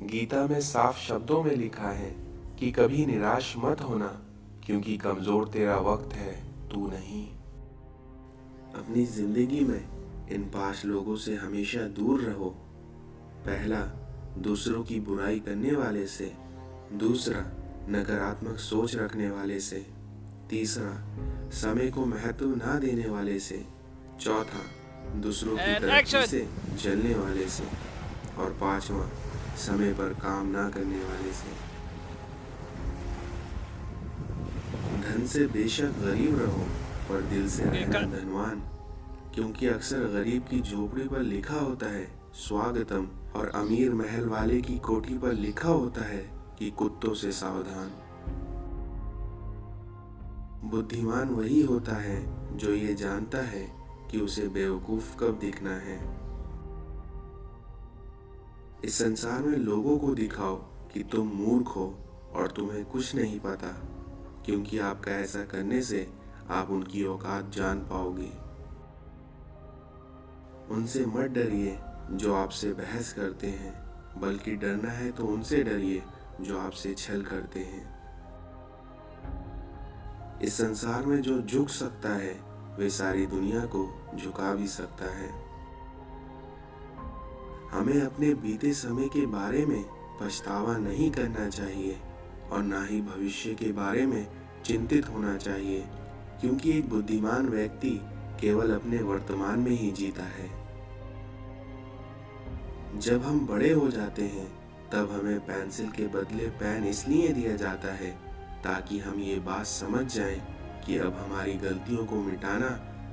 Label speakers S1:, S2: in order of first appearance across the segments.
S1: गीता में साफ शब्दों में लिखा है कि कभी निराश मत होना, क्योंकि कमजोर तेरा वक्त है, तू नहीं। अपनी जिंदगी में इन 5 लोगों से हमेशा दूर रहो। पहला, दूसरों की बुराई करने वाले से। दूसरा, नकारात्मक सोच रखने वाले से। तीसरा, समय को महत्व ना देने वाले से। चौथा, दूसरों की
S2: And
S1: तरक्की
S2: action!
S1: से जलने वाले से। और पांचवा, समय पर काम ना करने वाले से। धन से बेशक गरीब रहो, पर दिल से रहना धनवान, क्योंकि अक्सर गरीब की झोपड़ी पर लिखा होता है स्वागतम, और अमीर महल वाले की कोठी पर लिखा होता है कि कुत्तों से सावधान। बुद्धिमान वही होता है जो ये जानता है कि उसे बेवकूफ कब दिखना है। इस संसार में लोगों को दिखाओ कि तुम मूर्ख हो और तुम्हें कुछ नहीं पता, क्योंकि आपका ऐसा करने से आप उनकी औकात जान पाओगे। उनसे मत डरिए जो आपसे बहस करते हैं, बल्कि डरना है तो उनसे डरिए जो आपसे छल करते हैं। इस संसार में जो झुक सकता है वे सारी दुनिया को झुका भी सकता है। हमें अपने बीते समय के बारे में पछतावा नहीं करना चाहिए और ना ही भविष्य के बारे में चिंतित होना चाहिए, क्योंकि एक बुद्धिमान व्यक्ति केवल अपने वर्तमान में ही जीता है। जब हम बड़े हो जाते हैं तब हमें पेंसिल के बदले पेन इसलिए दिया जाता है ताकि हम ये बात समझ जाएं कि अब हमारी गलतियों को मिटाना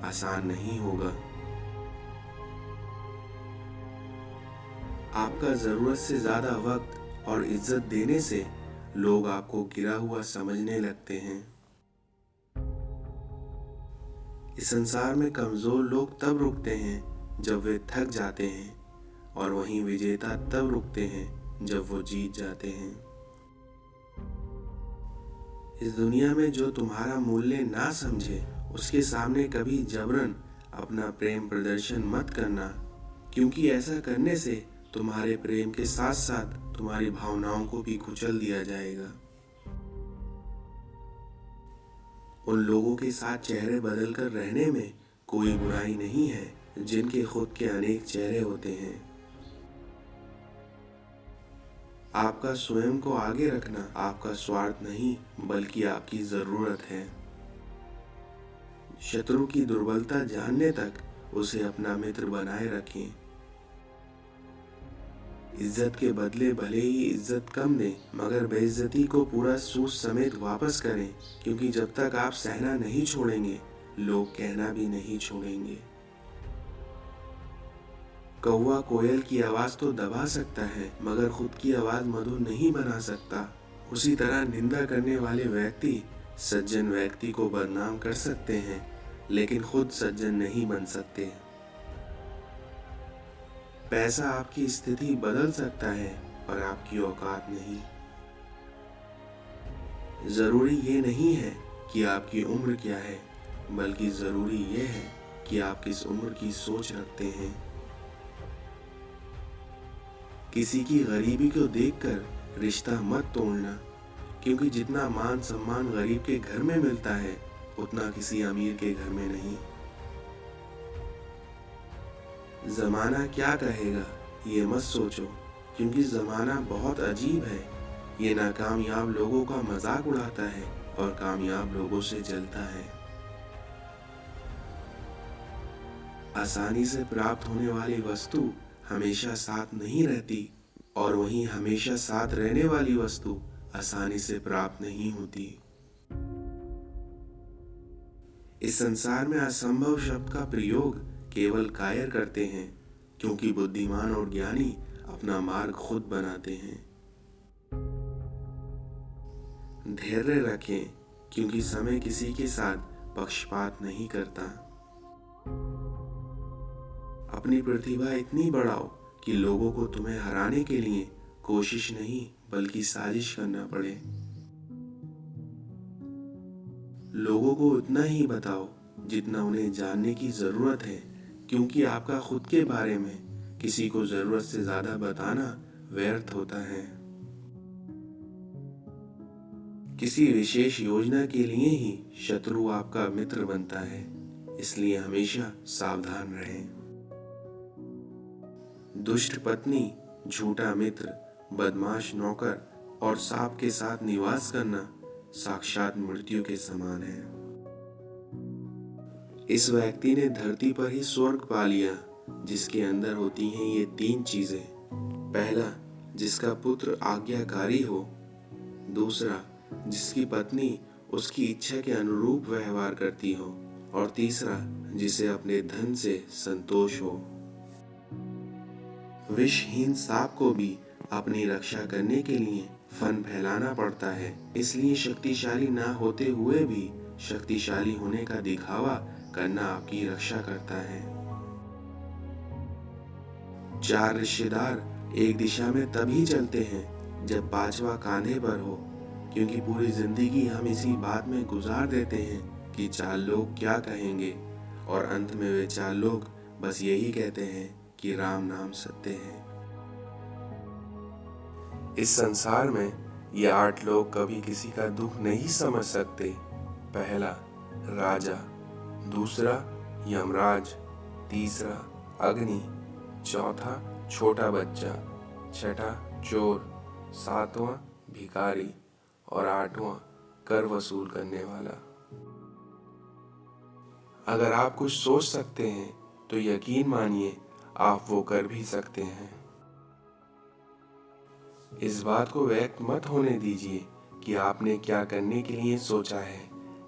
S1: आसान नहीं होगा। आपका जरूरत से ज्यादा वक्त और इज्जत देने से लोग आपको गिरा हुआ समझने लगते हैं। इस संसार में कमजोर लोग तब रुकते हैं जब वे थक जाते हैं, और वहीं विजेता तब रुकते हैं जब वो जीत जाते हैं। इस दुनिया में जो तुम्हारा मूल्य ना समझे उसके सामने कभी जबरन अपना प्रेम प्रदर्शन मत करना, क्योंकि ऐसा करने से तुम्हारे प्रेम के साथ साथ तुम्हारी भावनाओं को भी कुचल दिया जाएगा। उन लोगों के साथ चेहरे बदलकर रहने में कोई बुराई नहीं है जिनके खुद के अनेक चेहरे होते हैं। आपका स्वयं को आगे रखना आपका स्वार्थ नहीं बल्कि आपकी जरूरत है। शत्रु की दुर्बलता जानने तक उसे अपना मित्र बनाए रखें। इज्जत के बदले भले ही इज्जत कम दें, मगर बेइज्जती को पूरा सूद समेत वापस करें, क्योंकि जब तक आप सहना नहीं छोड़ेंगे लोग कहना भी नहीं छोड़ेंगे। कौवा कोयल की आवाज तो दबा सकता है, मगर खुद की आवाज मधुर नहीं बना सकता। उसी तरह निंदा करने वाले व्यक्ति सज्जन व्यक्ति को बदनाम कर सकते हैं, लेकिन खुद सज्जन नहीं बन सकते। पैसा आपकी स्थिति बदल सकता है, पर आपकी औकात नहीं। जरूरी ये नहीं है कि आपकी उम्र क्या है, बल्कि जरूरी ये है कि आप किस उम्र की सोच रखते हैं। किसी की गरीबी को देखकर रिश्ता मत तोड़ना, क्योंकि जितना मान सम्मान गरीब के घर में मिलता है उतना किसी अमीर के घर में नहीं। जमाना क्या कहेगा ये मत सोचो, क्योंकि जमाना बहुत अजीब है। ये नाकामयाब लोगों का मजाक उड़ाता है और कामयाब लोगों से जलता है। आसानी से प्राप्त होने वाली वस्तु हमेशा साथ नहीं रहती, और वहीं हमेशा साथ रहने वाली वस्तु आसानी से प्राप्त नहीं होती। इस संसार में असंभव शब्द का प्रयोग केवल कायर करते हैं, क्योंकि बुद्धिमान और ज्ञानी अपना मार्ग खुद बनाते हैं। धैर्य रखें, क्योंकि समय किसी के साथ पक्षपात नहीं करता। अपनी प्रतिभा इतनी बढ़ाओ कि लोगों को तुम्हें हराने के लिए कोशिश नहीं बल्कि साजिश करना पड़े। लोगों को उतना ही बताओ जितना उन्हें जानने की जरूरत है, क्योंकि आपका खुद के बारे में किसी को जरूरत से ज्यादा बताना व्यर्थ होता है। किसी विशेष योजना के लिए ही शत्रु आपका मित्र बनता है, इसलिए हमेशा सावधान रहें। दुष्ट पत्नी, झूठा मित्र, बदमाश नौकर और सांप के साथ निवास करना साक्षात मृत्यु के समान है। इस व्यक्ति ने धरती पर ही स्वर्ग पा लिया, जिसके अंदर होती हैं ये 3 चीजें। पहला, जिसका पुत्र आज्ञाकारी हो। दूसरा, जिसकी पत्नी उसकी इच्छा के अनुरूप व्यवहार करती हो। और तीसरा, जिसे अपने धन से संतोष हो। विषहीन सांप को भी अपनी रक्षा करने के लिए फन फैलाना पड़ता है, इसलिए शक्तिशाली ना होते हुए भी शक्तिशाली होने का दिखावा करना आपकी रक्षा करता है। 4 रिश्तेदार एक दिशा में तभी चलते हैं जब 5वां कांधे पर हो, क्योंकि पूरी जिंदगी हम इसी बात में गुजार देते हैं कि 4 लोग क्या कहेंगे, और अंत में वे 4 लोग बस यही कहते हैं कि राम नाम सत्य है। इस संसार में ये 8 लोग कभी किसी का दुख नहीं समझ सकते। पहला, राजा। दूसरा, यमराज। तीसरा, अग्नि। चौथा, छोटा बच्चा। छठा, चोर। 7वां, भिखारी। और 8वां, कर वसूल करने वाला। अगर आप कुछ सोच सकते हैं तो यकीन मानिए आप वो कर भी सकते हैं। इस बात को व्यक्त मत होने दीजिए कि आपने क्या करने के लिए सोचा है,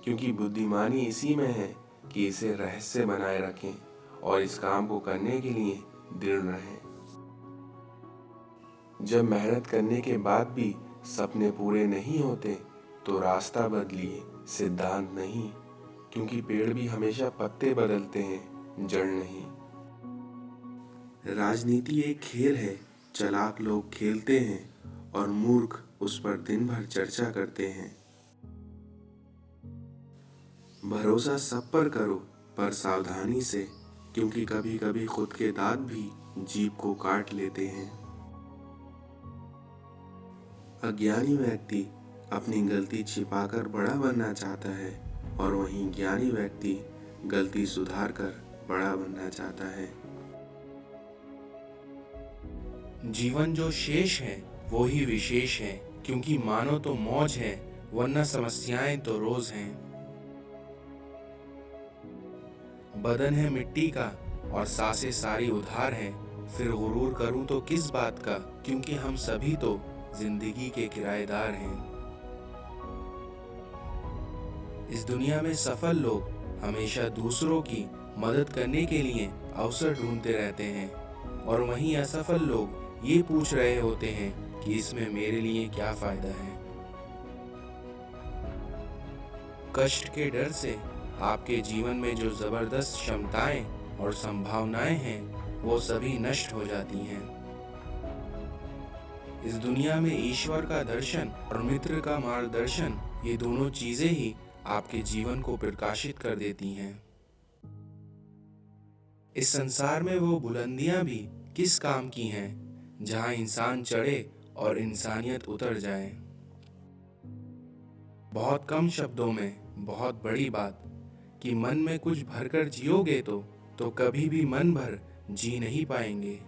S1: क्योंकि बुद्धिमानी इसी में है कि इसे रहस्य बनाए रखें और इस काम को करने के लिए दृढ़ रहें। जब मेहनत करने के बाद भी सपने पूरे नहीं होते तो रास्ता बदलिए, सिद्धांत नहीं, क्योंकि पेड़ भी हमेशा पत्ते बदलते हैं, जड़ नहीं। राजनीति एक खेल है, चालाक लोग खेलते हैं और मूर्ख उस पर दिन भर चर्चा करते हैं। भरोसा सब पर करो, पर सावधानी से, क्योंकि कभी कभी खुद के दांत भी जीभ को काट लेते हैं। अज्ञानी व्यक्ति अपनी गलती छिपाकर बड़ा बनना चाहता है, और वहीं ज्ञानी व्यक्ति गलती सुधार कर बड़ा बनना चाहता है।
S2: जीवन जो शेष है वो ही विशेष है, क्योंकि मानो तो मौज है, वरना समस्याएं तो रोज हैं। बदन है मिट्टी का और सांसें सारी उधार हैं, फिर गुरूर करूं तो किस बात का, क्योंकि हम सभी तो जिंदगी के किराएदार हैं। इस दुनिया में सफल लोग हमेशा दूसरों की मदद करने के लिए अवसर ढूंढते रहते हैं, और वहीं असफल लोग ये पूछ रहे होते हैं कि इसमें मेरे लिए क्या फायदा है। कष्ट के डर से आपके जीवन में जो जबरदस्त क्षमताएं और संभावनाएं हैं वो सभी नष्ट हो जाती हैं। इस दुनिया में ईश्वर का दर्शन और मित्र का मार्गदर्शन, ये दोनों चीजें ही आपके जीवन को प्रकाशित कर देती हैं। इस संसार में वो बुलंदियां भी किस काम की हैं जहां इंसान चढ़े और इंसानियत उतर जाए। बहुत कम शब्दों में बहुत बड़ी बात कि मन में कुछ भरकर जियोगे तो कभी भी मन भर जी नहीं पाएंगे।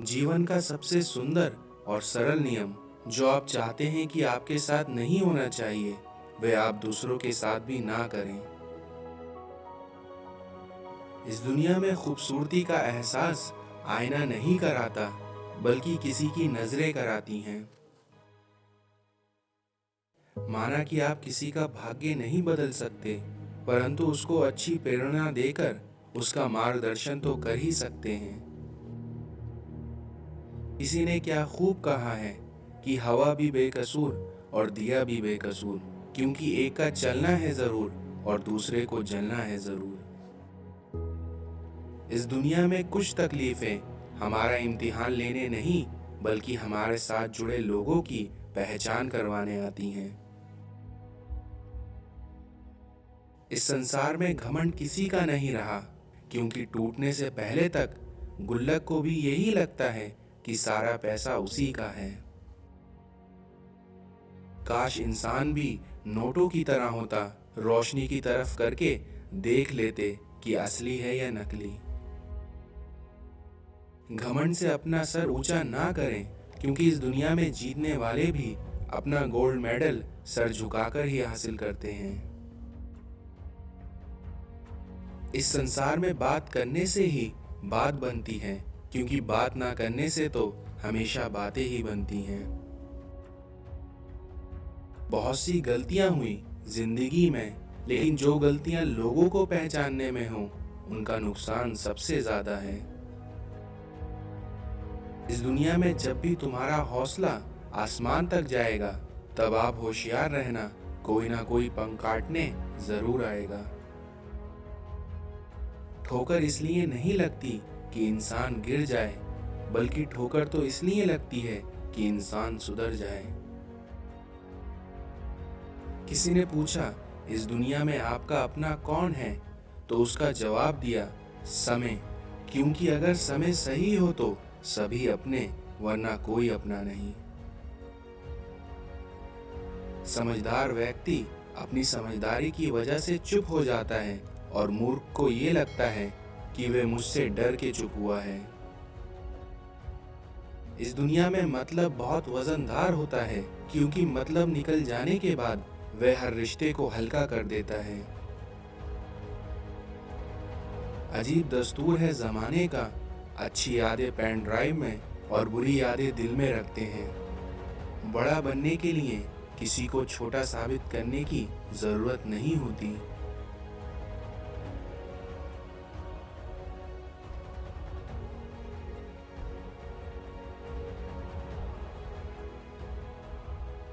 S2: जीवन का सबसे सुंदर और सरल नियम जो आप चाहते हैं कि आपके साथ नहीं होना चाहिए, वे आप दूसरों के साथ भी ना करें। इस दुनिया में खूबसूरती का एहसास आईना नहीं कराता, बल्कि किसी की नजरें कराती हैं। माना कि आप किसी का भाग्य नहीं बदल सकते, परंतु उसको अच्छी प्रेरणा देकर उसका मार्गदर्शन तो कर ही सकते हैं। किसी ने क्या खूब कहा है कि हवा भी बेकसूर और दिया भी बेकसूर, क्योंकि एक का चलना है जरूर और दूसरे को जलना है जरूर। इस दुनिया में कुछ तकलीफें हमारा इम्तिहान लेने नहीं, बल्कि हमारे साथ जुड़े लोगों की पहचान करवाने आती हैं। इस संसार में घमंड किसी का नहीं रहा, क्योंकि टूटने से पहले तक गुल्लक को भी यही लगता है कि सारा पैसा उसी का है। काश इंसान भी नोटों की तरह होता, रोशनी की तरफ करके देख लेते कि असली है या नकली। घमंड से अपना सर ऊंचा ना करें, क्योंकि इस दुनिया में जीतने वाले भी अपना गोल्ड मेडल सर झुकाकर ही हासिल करते हैं। इस संसार में बात करने से ही बात बनती है, क्योंकि बात ना करने से तो हमेशा बातें ही बनती हैं। बहुत सी गलतियां हुई जिंदगी में, लेकिन जो गलतियां लोगों को पहचानने में हो, उनका नुकसान सबसे ज्यादा है। इस दुनिया में जब भी तुम्हारा हौसला आसमान तक जाएगा, तब आप होशियार रहना, कोई ना कोई पंख काटने जरूर आएगा। ठोकर इसलिए नहीं लगती कि इंसान गिर जाए, बल्कि ठोकर तो इसलिए लगती है कि इंसान सुधर जाए। किसी ने पूछा, इस दुनिया में आपका अपना कौन है? तो उसका जवाब दिया, समय। क्योंकि अगर समय सही हो तो सभी अपने, वरना कोई अपना नहीं। समझदार व्यक्ति अपनी समझदारी की वजह से चुप हो जाता है, और मूर्ख को ये लगता है कि वे मुझसे डर के चुप हुआ है। इस दुनिया में मतलब बहुत वजनदार होता है, क्योंकि मतलब निकल जाने के बाद वह हर रिश्ते को हल्का कर देता है। अजीब दस्तूर है जमाने का, अच्छी यादें पेन ड्राइव में और बुरी यादें दिल में रखते हैं। बड़ा बनने के लिए किसी को छोटा साबित करने की जरूरत नहीं होती।